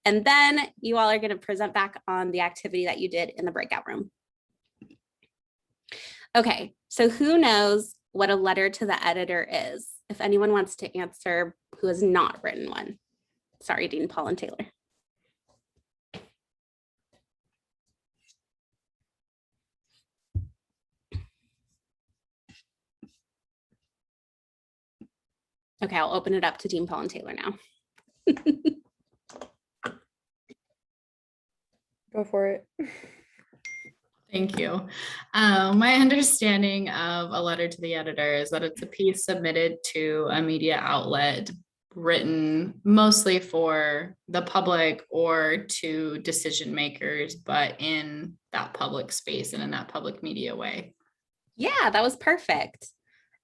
And then you all are going to present back on the activity that you did in the breakout room. Okay, so who knows what a letter to the editor is? If anyone wants to answer who has not written one. Sorry, Dean, Paul, and Taylor. Okay, I'll open it up to Dean, Paul, and Taylor now. Go for it. Thank you. My understanding of a letter to the editor is that it's a piece submitted to a media outlet written mostly for the public or to decision makers, but in that public space and in that public media way. Yeah, that was perfect.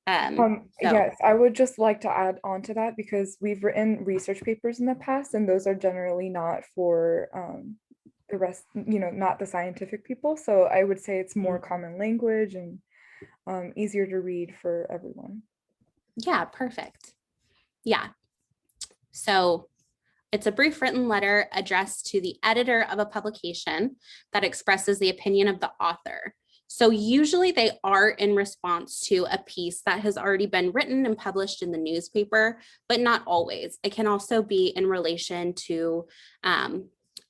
Yes, I would just like to add on to that because we've written research papers in the past, and those are generally not for the rest, not the scientific people. So I would say it's more common language and easier to read for everyone. Yeah, perfect. Yeah. So it's a brief written letter addressed to the editor of a publication that expresses the opinion of the author. So usually they are in response to a piece that has already been written and published in the newspaper, but not always. It can also be in relation to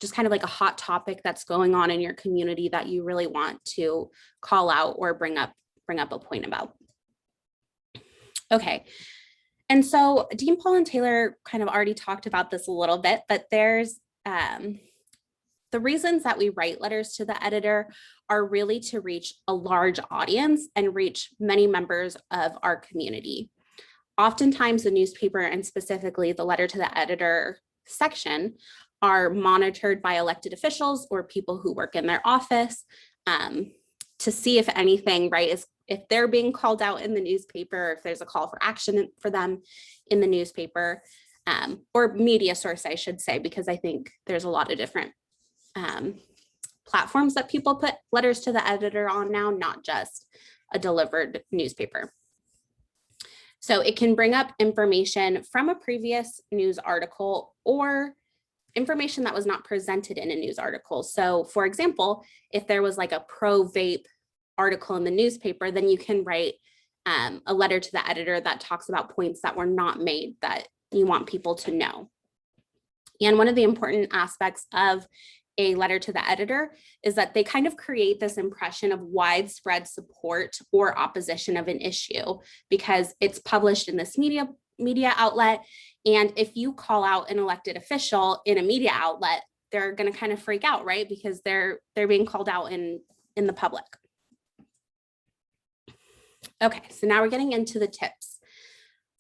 just kind of like a hot topic that's going on in your community that you really want to call out or bring up a point about. Okay. And so Dean, Paul, and Taylor kind of already talked about this a little bit, but there's the reasons that we write letters to the editor are really to reach a large audience and reach many members of our community. Oftentimes the newspaper and specifically the letter to the editor section are monitored by elected officials or people who work in their office to see if anything, right, is if they're being called out in the newspaper, if there's a call for action for them in the newspaper, or media source, I should say, because I think there's a lot of different platforms that people put letters to the editor on now, not just a delivered newspaper. So it can bring up information from a previous news article or information that was not presented in a news article. So for example, if there was like a pro-vape article in the newspaper, then you can write a letter to the editor that talks about points that were not made that you want people to know. And one of the important aspects of a letter to the editor is that they kind of create this impression of widespread support or opposition of an issue because it's published in this media outlet. And if you call out an elected official in a media outlet, they're going to kind of freak out, right? Because they're being called out in the public. Okay, so now we're getting into the tips.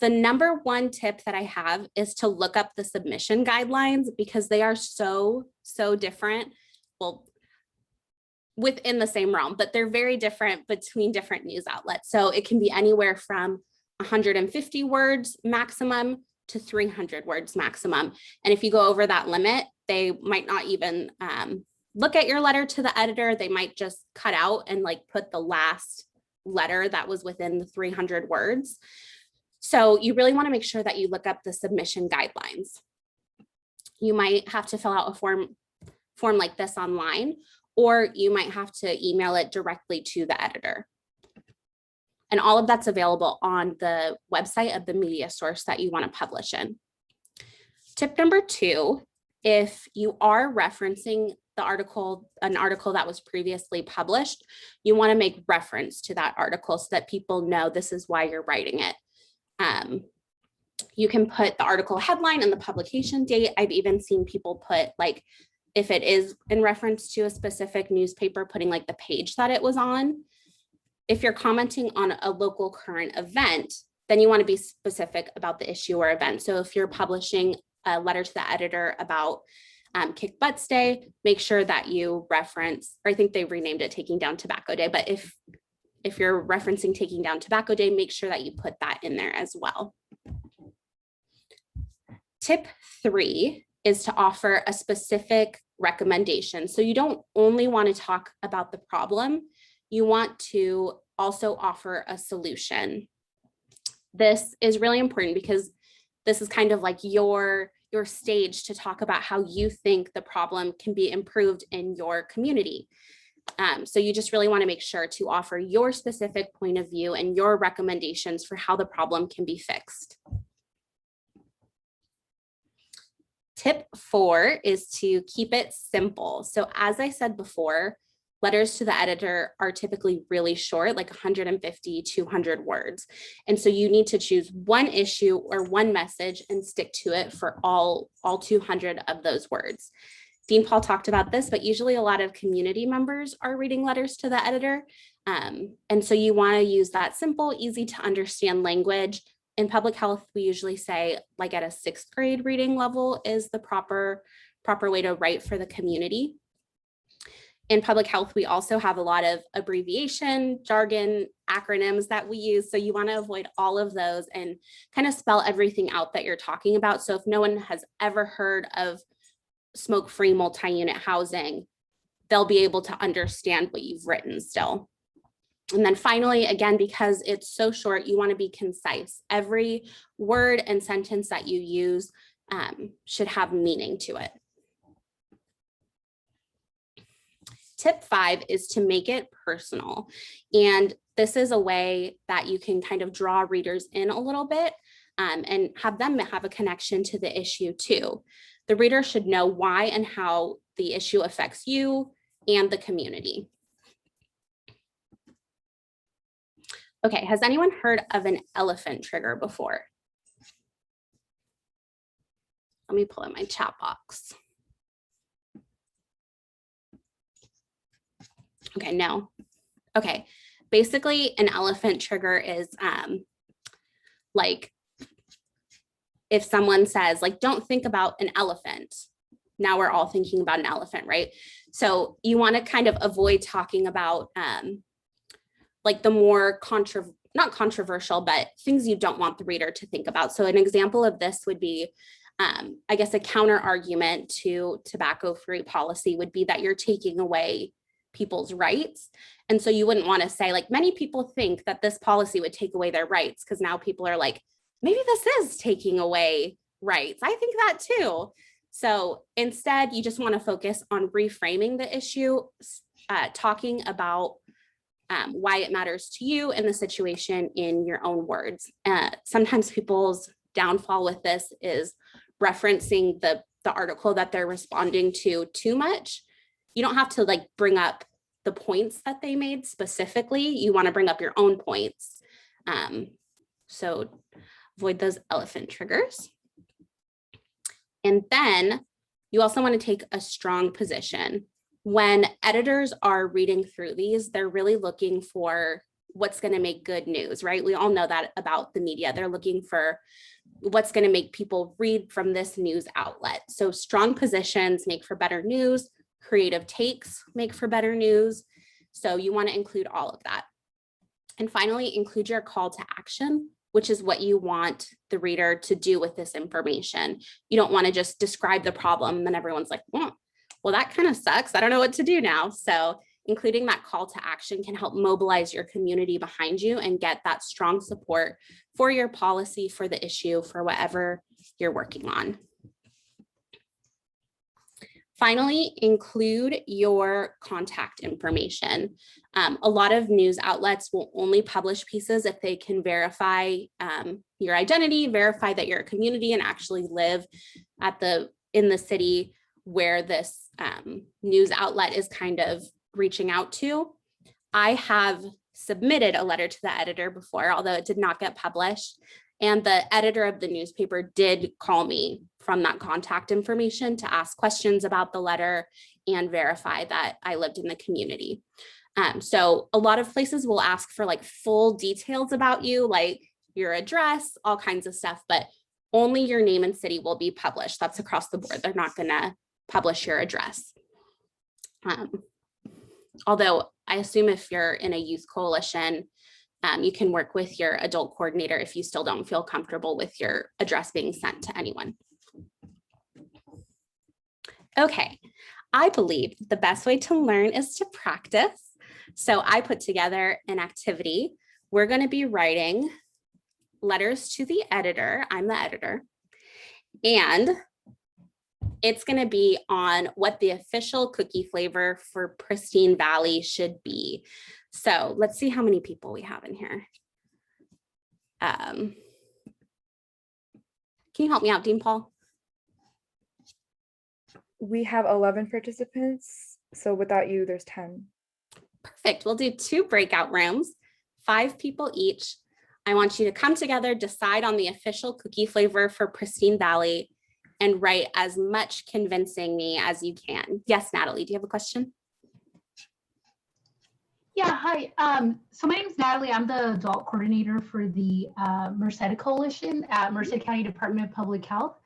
The number one tip that I have is to look up the submission guidelines because they are so different. Well, within the same realm, but they're very different between different news outlets. So it can be anywhere from 150 words maximum to 300 words maximum. And if you go over that limit, they might not even look at your letter to the editor. They might just cut out and like put the last letter that was within the 300 words. So you really want to make sure that you look up the submission guidelines. You might have to fill out a form like this online, or you might have to email it directly to the editor. And all of that's available on the website of the media source that you want to publish in. Tip number 2, if you are referencing an article that was previously published, you want to make reference to that article so that people know this is why you're writing it. You can put the article headline and the publication date. I've even seen people put, like, if it is in reference to a specific newspaper, putting like the page that it was on. If you're commenting on a local current event, then you want to be specific about the issue or event. So if you're publishing a letter to the editor about Kick Butts Day, make sure that you reference, or I think they renamed it Taking Down Tobacco Day, but if you're referencing Taking Down Tobacco Day, make sure that you put that in there as well. Tip 3 is to offer a specific recommendation. So you don't only want to talk about the problem, you want to also offer a solution. This is really important because this is kind of like your your stage to talk about how you think the problem can be improved in your community. So you just really want to make sure to offer your specific point of view and your recommendations for how the problem can be fixed. Tip 4 is to keep it simple. So as I said before, letters to the editor are typically really short, like 150, 200 words. And so you need to choose one issue or one message and stick to it for all 200 of those words. Dean Paul talked about this, but usually a lot of community members are reading letters to the editor. And so you want to use that simple, easy to understand language. In public health, we usually say like at a 6th grade reading level is the proper way to write for the community. In public health, we also have a lot of abbreviation, jargon, acronyms that we use. So you want to avoid all of those and kind of spell everything out that you're talking about. So if no one has ever heard of smoke-free multi-unit housing, they'll be able to understand what you've written still. And then finally, again, because it's so short, you want to be concise. Every word and sentence that you use should have meaning to it. Tip 5 is to make it personal. And this is a way that you can kind of draw readers in a little bit and have them have a connection to the issue too. The reader should know why and how the issue affects you and the community. Okay, has anyone heard of an elephant trigger before? Let me pull in my chat box. Okay, no. Okay, basically an elephant trigger is like if someone says like, don't think about an elephant. Now we're all thinking about an elephant, right? So you want to kind of avoid talking about like the more not controversial, but things you don't want the reader to think about. So an example of this would be, I guess a counter argument to tobacco-free policy would be that you're taking away people's rights. And so you wouldn't want to say like, many people think that this policy would take away their rights, because now people are like, maybe this is taking away rights. I think that too. So instead, you just want to focus on reframing the issue, talking about why it matters to you and the situation in your own words. Sometimes people's downfall with this is referencing the article that they're responding to too much. You don't have to like bring up the points that they made specifically. You want to bring up your own points. So avoid those elephant triggers. And then you also want to take a strong position. When editors are reading through these, they're really looking for what's going to make good news, right? We all know that about the media. They're looking for what's going to make people read from this news outlet. So strong positions make for better news. Creative takes make for better news. So you want to include all of that. And finally, include your call to action, which is what you want the reader to do with this information. You don't want to just describe the problem and then everyone's like, well, that kind of sucks. I don't know what to do now. So including that call to action can help mobilize your community behind you and get that strong support for your policy, for the issue, for whatever you're working on. Finally, include your contact information. A lot of news outlets will only publish pieces if they can verify your identity, verify that you're a community and actually live in the city where this news outlet is kind of reaching out to. I have submitted a letter to the editor before, although it did not get published. And the editor of the newspaper did call me from that contact information to ask questions about the letter and verify that I lived in the community. So a lot of places will ask for like full details about you, like your address, all kinds of stuff, but only your name and city will be published. That's across the board. They're not going to publish your address. Although I assume if you're in a youth coalition, you can work with your adult coordinator if you still don't feel comfortable with your address being sent to anyone. Okay, I believe the best way to learn is to practice. So I put together an activity. We're going to be writing letters to the editor. I'm the editor. And It's going to be on what the official cookie flavor for Pristine Valley should be. So let's see how many people we have in here. Can you help me out, Dean Paul? We have 11 participants. So without you, there's 10. Perfect. We'll do 2 breakout rooms, 5 people each. I want you to come together, decide on the official cookie flavor for Pristine Valley, and write as much convincing me as you can. Yes, Natalie, do you have a question? Yeah, hi. So my name is Natalie. I'm the adult coordinator for the Merced Coalition at Merced County Department of Public Health.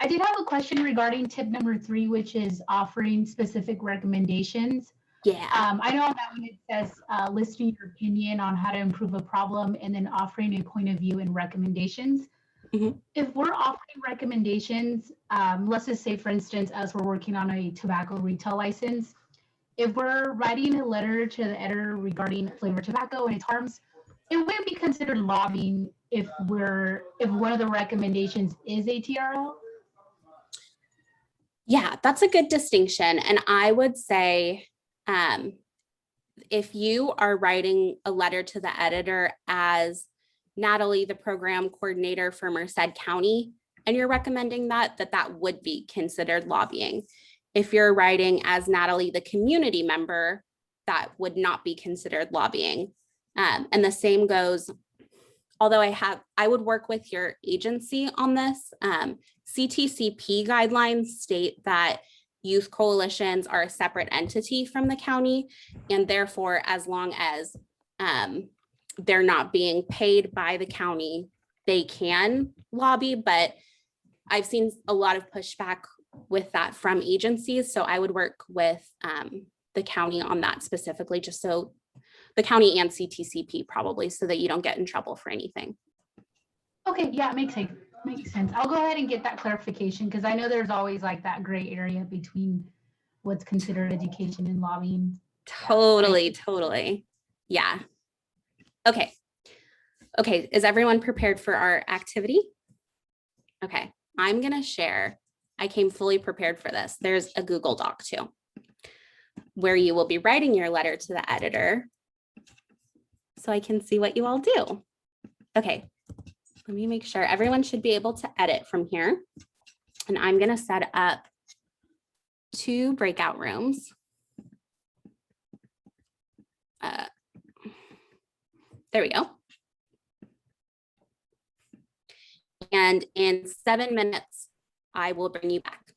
I did have a question regarding tip number 3, which is offering specific recommendations. Yeah. I know on that one it says listing your opinion on how to improve a problem and then offering a point of view and recommendations. Mhm. If we're offering recommendations, let's just say, for instance, as we're working on a tobacco retail license, if we're writing a letter to the editor regarding flavored tobacco and its harms, it wouldn't be considered lobbying if one of the recommendations is a TRL. Yeah, that's a good distinction. And I would say, if you are writing a letter to the editor as Natalie, the program coordinator for Merced County, and you're recommending that would be considered lobbying. If you're writing as Natalie, the community member, that would not be considered lobbying. And the same goes, although I would work with your agency on this. CTCP guidelines state that youth coalitions are a separate entity from the county, and therefore, as long as they're not being paid by the county, they can lobby. But I've seen a lot of pushback with that from agencies. So I would work with the county on that specifically, just so the county and CTCP probably, so that you don't get in trouble for anything. Okay, yeah, it makes sense. I'll go ahead and get that clarification because I know there's always like that gray area between what's considered education and lobbying. Totally. Yeah. Okay, is everyone prepared for our activity? Okay, I'm gonna share. I came fully prepared for this. There's a Google Doc too, where you will be writing your letter to the editor so I can see what you all do. Okay, let me make sure everyone should be able to edit from here. And I'm gonna set up 2 breakout rooms. There we go. And in 7 minutes, I will bring you back.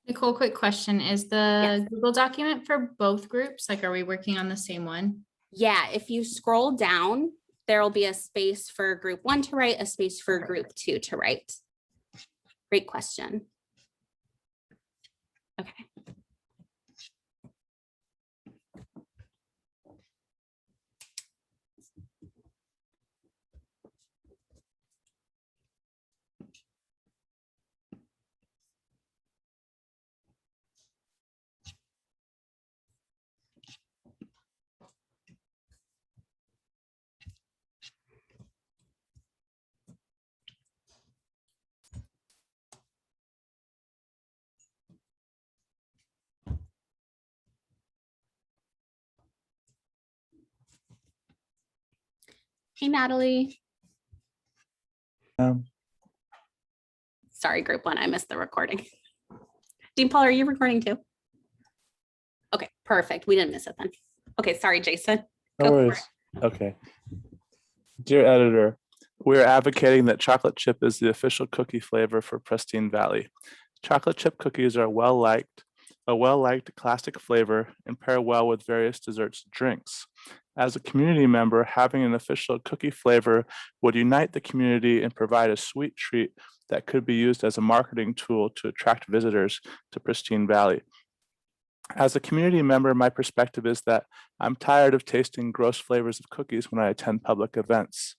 Nicole, quick question. Is the Yes. Google document for both groups? Like, are we working on the same one? Yeah, if you scroll down, there will be a space for group 1 to write, a space for group 2 to write. Great question. Okay. Hey, Natalie. Sorry, group 1, I missed the recording. Dean Paul, are you recording too? Okay, perfect. We didn't miss it then. Okay, sorry, Jason. No worries. Okay. Dear editor, we are advocating that chocolate chip is the official cookie flavor for Pristine Valley. Chocolate chip cookies are a well-liked classic flavor and pair well with various desserts and drinks. As a community member, having an official cookie flavor would unite the community and provide a sweet treat that could be used as a marketing tool to attract visitors to Pristine Valley. As a community member, my perspective is that I'm tired of tasting gross flavors of cookies when I attend public events.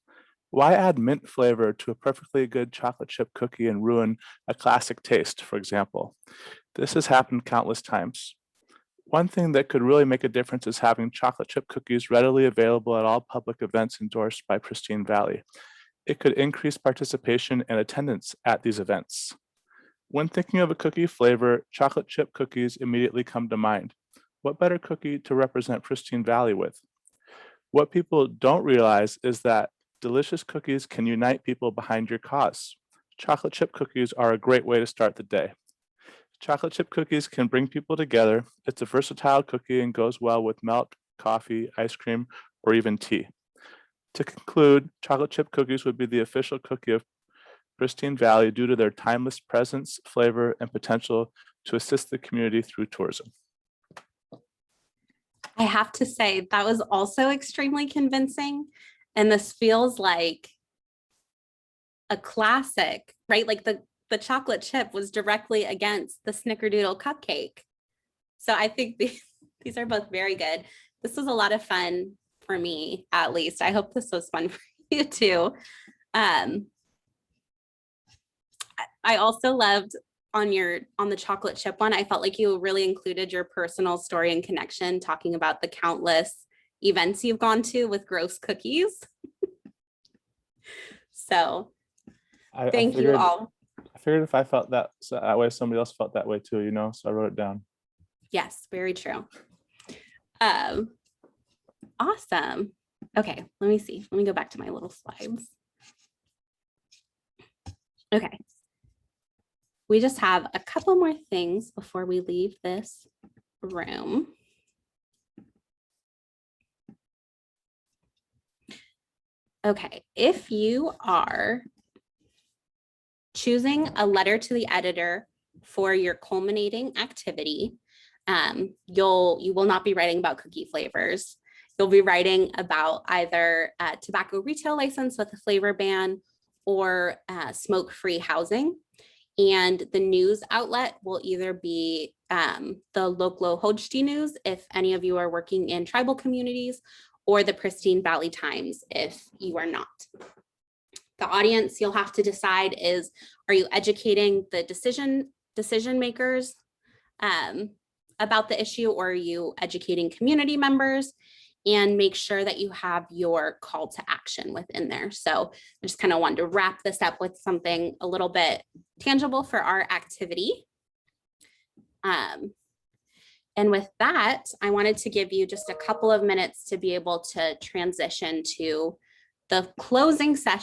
Why add mint flavor to a perfectly good chocolate chip cookie and ruin a classic taste, for example? This has happened countless times. One thing that could really make a difference is having chocolate chip cookies readily available at all public events endorsed by Pristine Valley. It could increase participation and attendance at these events. When thinking of a cookie flavor, chocolate chip cookies immediately come to mind. What better cookie to represent Pristine Valley with? What people don't realize is that delicious cookies can unite people behind your cause. Chocolate chip cookies are a great way to start the day. Chocolate chip cookies can bring people together. It's a versatile cookie and goes well with milk, coffee, ice cream, or even tea. To conclude, chocolate chip cookies would be the official cookie of Pristine Valley due to their timeless presence, flavor, and potential to assist the community through tourism. I have to say that was also extremely convincing. And this feels like a classic, right? Like the chocolate chip was directly against the snickerdoodle cupcake. So I think these are both very good. This was a lot of fun for me, at least. I hope this was fun for you too. I also loved on the chocolate chip one, I felt like you really included your personal story and connection, talking about the countless events you've gone to with gross cookies. So thank you all. I figured if I felt that way, somebody else felt that way too, you know, so I wrote it down. Yes, very true. Awesome. Okay, let me see. Let me go back to my little slides. Okay. We just have a couple more things before we leave this room. Okay, if you are choosing a letter to the editor for your culminating activity, you will not be writing about cookie flavors. You'll be writing about either a tobacco retail license with a flavor ban or smoke-free housing. And the news outlet will either be the Loklo Hojti News, if any of you are working in tribal communities, or the Pristine Valley Times, if you are not. The audience you'll have to decide is, are you educating the decision makers about the issue, or are you educating community members? And make sure that you have your call to action within there. So I just kind of wanted to wrap this up with something a little bit tangible for our activity. And with that, I wanted to give you just a couple of minutes to be able to transition to the closing session.